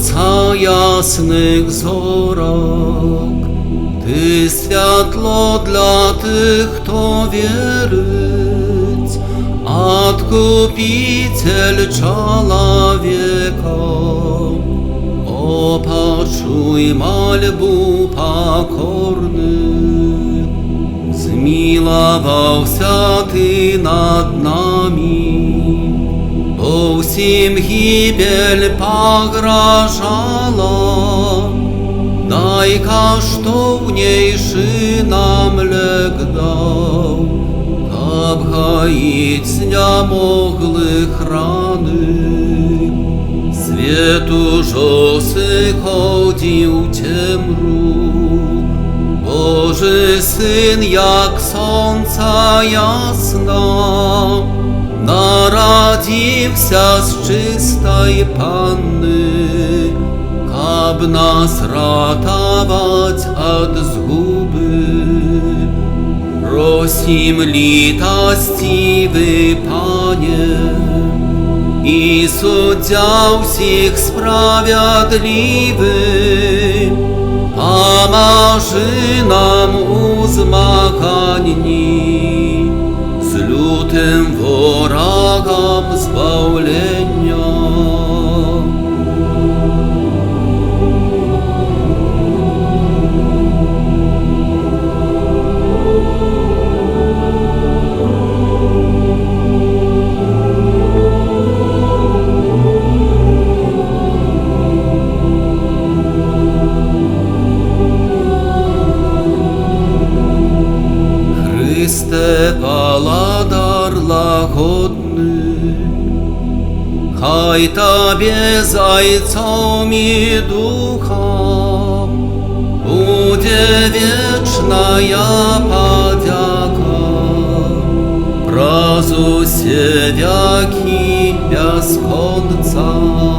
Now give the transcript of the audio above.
Ojca jasnych zorok, Ty światło dla tych, kto wieryć, Odkupiciel człowieka. Opaczuj malbu pokorny, Zmiłowался Ty nad nami, bo всім гибель погрожала. Дай коштовнейший нам лек дав, каб гаїть знемоглих рани. Світ уже сиходив темру, Божий Син, як сонце ясна, народився з чистої Панни, каб нас ратовать от згуби. Просим літостивий Пане, і суддя всіх справедливий, поможи нам у змаганні з лютим ворогом збавлення. Христе, Паладар лагодний, хай Тобі зайцом і духом буде вічная подяка, праз усе веки без конца.